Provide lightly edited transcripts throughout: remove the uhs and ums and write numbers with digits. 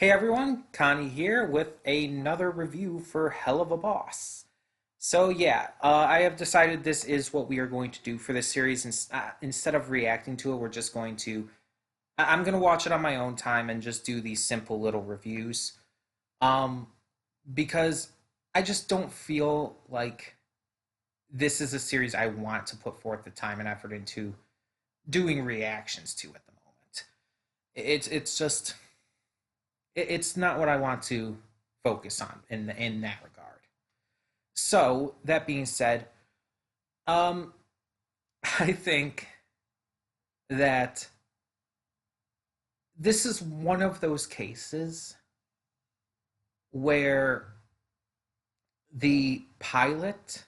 Hey everyone, Connie here with another review for Helluva Boss. I have decided this is what we are going to do for this series. Instead of reacting to it, we're just going to. I'm going to watch it on my own time and just do these simple little reviews. Um, because I just don't feel like this is a series I want to put forth the time and effort into doing reactions to at the moment. It's just it's not what I want to focus on in that regard. So that being said, um, I think that this is one of those cases where the pilot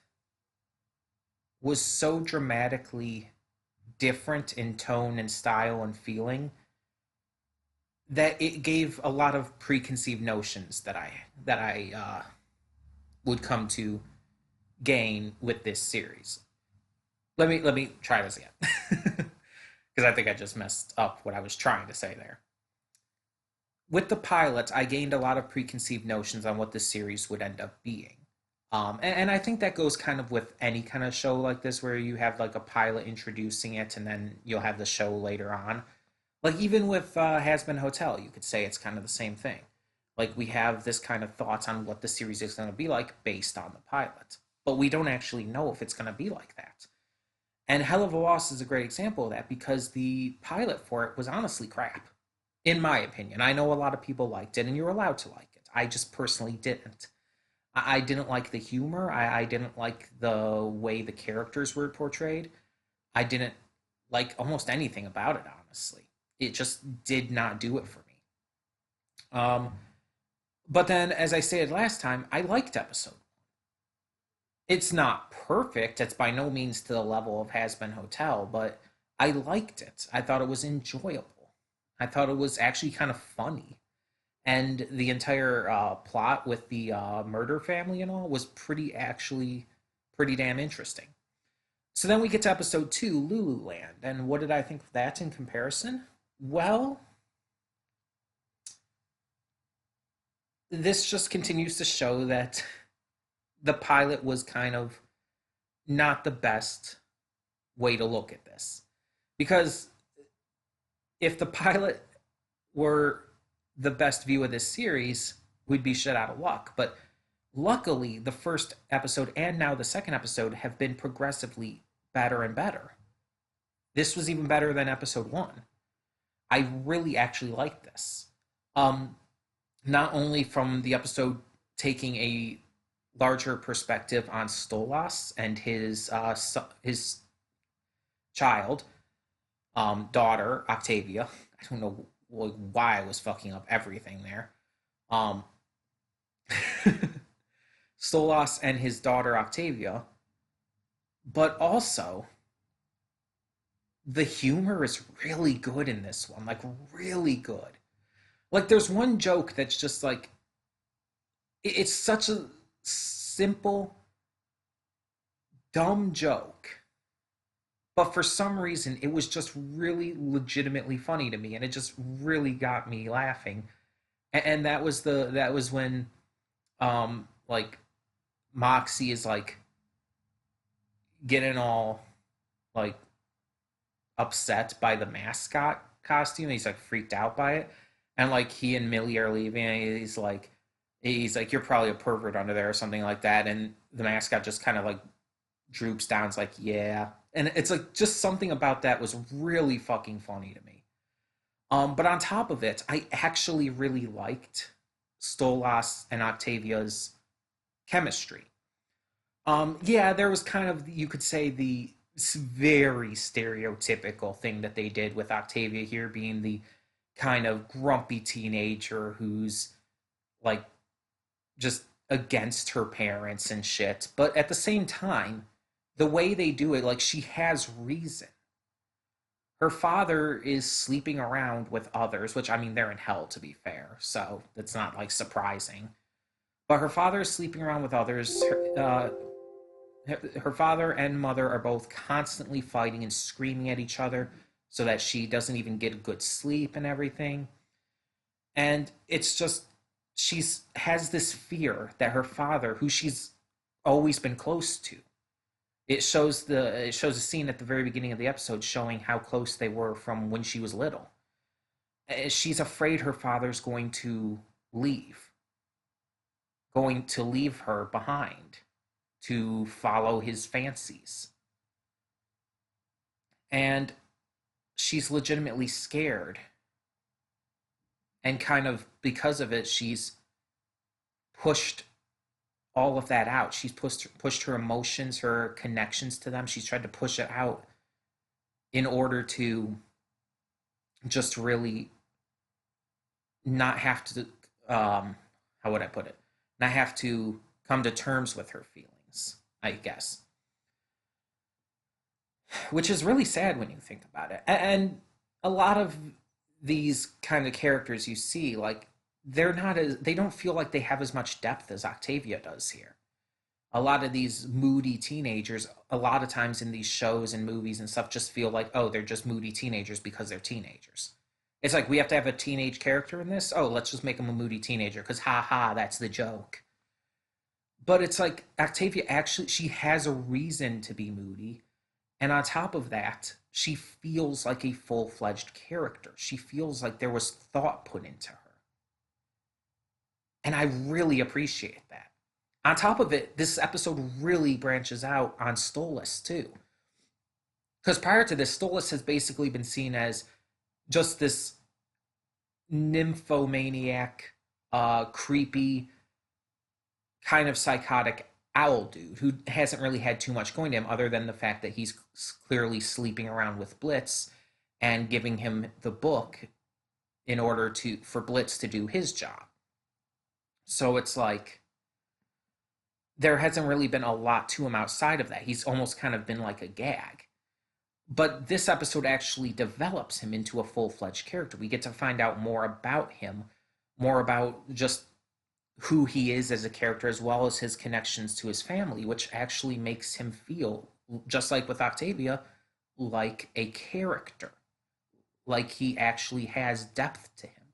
was so dramatically different in tone and style and feeling that it gave a lot of preconceived notions that I would come to gain with this series. Let me try this again because I think I just messed up what I was trying to say there. With the pilot, I gained a lot of preconceived notions on what this series would end up being. And I think that goes kind of with any kind of show like this, where you have like a pilot introducing it, and then you'll have the show later on. Like even with Has Been Hotel, you could say it's kind of the same thing. Like we have this kind of thoughts on what the series is going to be like based on the pilot, but we don't actually know if it's going to be like that. And Hell of a Loss is a great example of that because the pilot for it was honestly crap, in my opinion. I know a lot of people liked it, and you're allowed to like it. I just personally didn't. I didn't like the humor. I didn't like the way the characters were portrayed. I didn't like almost anything about it, honestly. It just did not do it for me. Um, but then, as I stated last time, I liked episode. It's not perfect. It's by no means to the level of Has Been Hotel, but I liked it. I thought it was enjoyable. I thought it was actually kind of funny. And the entire plot with the murder family and all was pretty damn interesting. So then we get to episode two, Lululand. And what did I think of that in comparison? Well, this just continues to show that the pilot was kind of not the best way to look at this. Because if the pilot were the best view of this series, we'd be shit out of luck. But luckily, the first episode and now the second episode have been progressively better and better. This was even better than episode one. I really actually like this. Um, Not only from the episode taking a larger perspective on Stolas and his child, daughter Octavia. I don't know why I was fucking up everything there. Um, Stolas and his daughter Octavia, but also the humor is really good in this one, like really good. Like there's one joke that's just like it's such a simple dumb joke, but for some reason it was just really legitimately funny to me and it just really got me laughing. And that was when like Moxie is like getting all like upset by the mascot costume. He's like freaked out by it, and like he and Millie are leaving. And he's like, you're probably a pervert under there or something like that. And the mascot just kind of like droops down. It's like, yeah, and it's like just something about that was really fucking funny to me. But on top of it, I actually really liked Stolas and Octavia's chemistry. Yeah, there was kind of, you could say, the very stereotypical thing that they did with Octavia here being the kind of grumpy teenager who's like just against her parents and shit. But at the same time, the way they do it, like she has reason. Her father is sleeping around with others, which I mean, they're in hell to be fair, so it's not like surprising. But her father is sleeping around with others. Her father and mother are both constantly fighting and screaming at each other so that she doesn't even get good sleep and everything. And it's just she's has this fear that her father, who she's always been close to, it shows a scene at the very beginning of the episode showing how close they were from when she was little. She's afraid her father's leave going to leave her behind to follow his fancies. And she's legitimately scared. And kind of because of it, she's pushed all of that out. She's pushed her emotions, her connections to them. She's tried to push it out in order to just really not have to, how would I put it? Not have to come to terms with her feelings, I guess. Which is really sad when you think about it. And a lot of these kind of characters you see, like, they don't feel like they have as much depth as Octavia does here. A lot of these moody teenagers, a lot of times in these shows and movies and stuff, just feel like, oh, they're just moody teenagers because they're teenagers. It's like we have to have a teenage character in this. Oh, let's just make him a moody teenager because ha ha, that's the joke. But it's like Octavia actually, she has a reason to be moody. And on top of that, she feels like a full fledged character. She feels like there was thought put into her. And I really appreciate that. On top of it, this episode really branches out on Stolas too. Because prior to this, Stolas has basically been seen as just this nymphomaniac, creepy, kind of psychotic owl dude who hasn't really had too much going to him other than the fact that he's clearly sleeping around with Blitz and giving him the book in order to for Blitz to do his job. So it's like there hasn't really been a lot to him outside of that. He's almost kind of been like a gag. But this episode actually develops him into a full-fledged character. We get to find out more about him, more about just who he is as a character, as well as his connections to his family, which actually makes him feel, just like with Octavia, like a character, like he actually has depth to him.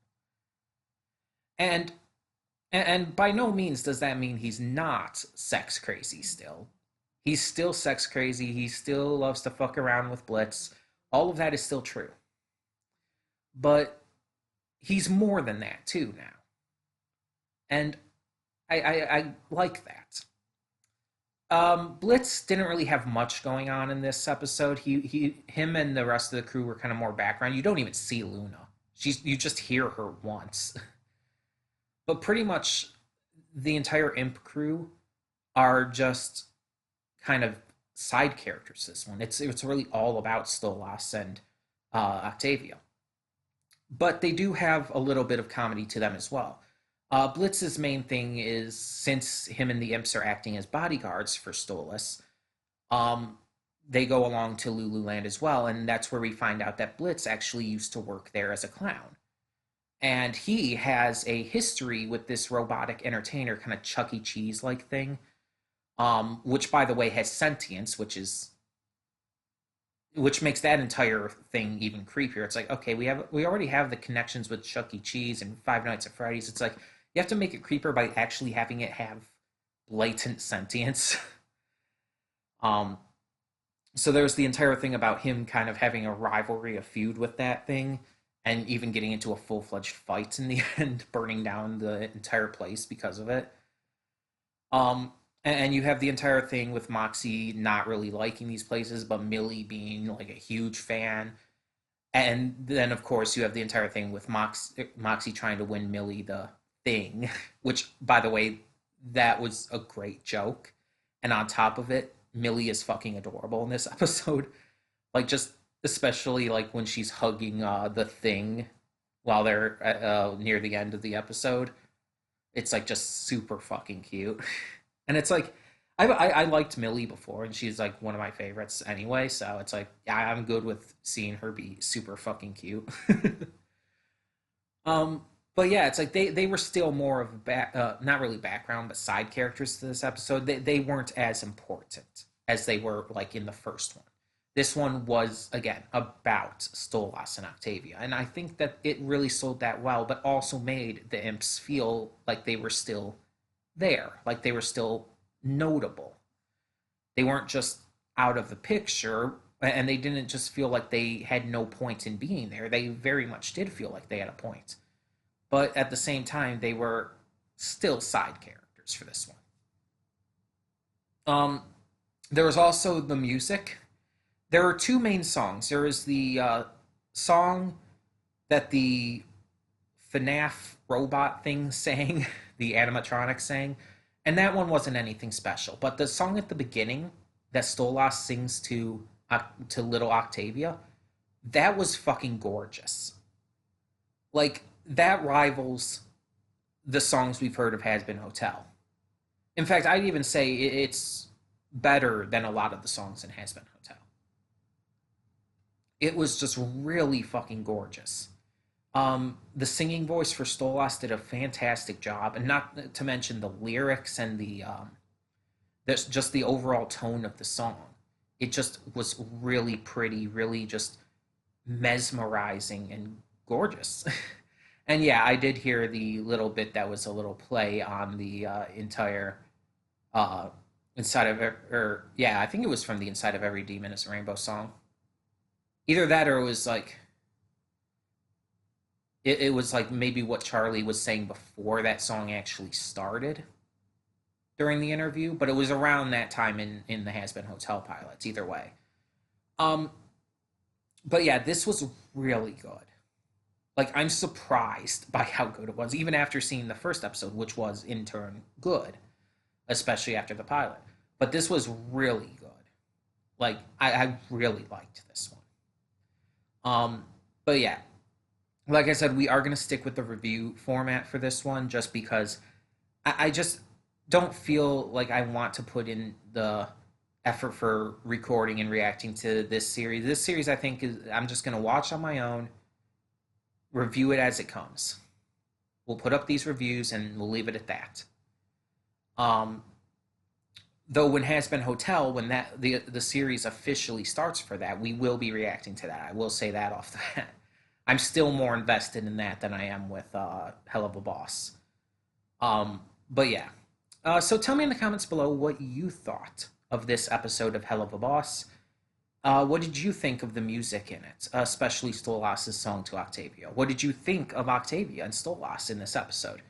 And and by no means does that mean he's not sex crazy still. He's still sex crazy. He still loves to fuck around with Blitz. All of that is still true. But he's more than that too now. And I like that. Blitz didn't really have much going on in this episode. Him and the rest of the crew were kind of more background. You don't even see Luna. You just hear her once. But pretty much the entire imp crew are just kind of side characters. This one, it's really all about Stolas and Octavia, but they do have a little bit of comedy to them as well. Blitz's main thing is, since him and the imps are acting as bodyguards for Stolas, um, they go along to Lululand as well, and that's where we find out that Blitz actually used to work there as a clown. And he has a history with this robotic entertainer, kind of Chuck E. Cheese like thing, which by the way has sentience, which makes that entire thing even creepier. It's like, okay, we already have the connections with Chuck E. Cheese and Five Nights at Freddy's. It's like you have to make it creepier by actually having it have blatant sentience. um, so there's the entire thing about him kind of having a rivalry, a feud with that thing, and even getting into a full fledged fight in the end, burning down the entire place because of it. And you have the entire thing with Moxie not really liking these places, but Millie being like a huge fan. And then, of course, you have the entire thing with Moxie trying to win Millie the thing, which, by the way, that was a great joke. And on top of it, Millie is fucking adorable in this episode. Like, just especially like when she's hugging the thing while they're near the end of the episode. It's like just super fucking cute. And it's like I liked Millie before, and she's like one of my favorites anyway. So it's like, yeah, I'm good with seeing her be super fucking cute. um, but yeah, it's like they were still more of not really background, but side characters to this episode. They weren't as important as they were like in the first one. This one was, again, about Stolas and Octavia. And I think that it really sold that well, but also made the imps feel like they were still there, like they were still notable. They weren't just out of the picture, and they didn't just feel like they had no point in being there. They very much did feel like they had a point. But at the same time, they were still side characters for this one. Um, there was also the music. There are two main songs. There is the song that the FNAF robot thing sang, the animatronic sang, and that one wasn't anything special. But the song at the beginning that Stolas sings to little Octavia, that was fucking gorgeous. Like that rivals the songs we've heard of Has Been Hotel. In fact, I'd even say it's better than a lot of the songs in Has Been Hotel. It was just really fucking gorgeous. The singing voice for Stolas did a fantastic job, and not to mention the lyrics and there's just the overall tone of the song. It just was really pretty, really just mesmerizing and gorgeous. And yeah, I did hear the little bit that was a little play on the entire uh, inside of or yeah, I think it was from the Inside of Every Demon is a Rainbow song. Either that or it was like it was like maybe what Charlie was saying before that song actually started during the interview, but it was around that time in the Has Been Hotel pilots. Either way, um, but yeah, this was really good. Like I'm surprised by how good it was, even after seeing the first episode, which was in turn good, especially after the pilot. But this was really good. Like I really liked this one. But yeah, like I said, we are going to stick with the review format for this one just because I just don't feel like I want to put in the effort for recording and reacting to this series. This series, I think, is I'm just going to watch on my own, review it as it comes. We'll put up these reviews and we'll leave it at that. Um, though when Has Been Hotel, when the series officially starts for that, we will be reacting to that. I will say that off the bat. I'm still more invested in that than I am with Helluva Boss. But yeah. So tell me in the comments below what you thought of this episode of Helluva Boss. What did you think of the music in it, especially Stolas' song to Octavia? What did you think of Octavia and Stolas in this episode?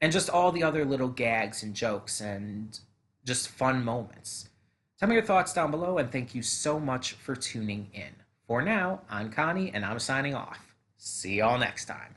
And just all the other little gags and jokes and just fun moments. Tell me your thoughts down below, and thank you so much for tuning in. For now, I'm Connie, and I'm signing off. See y'all next time.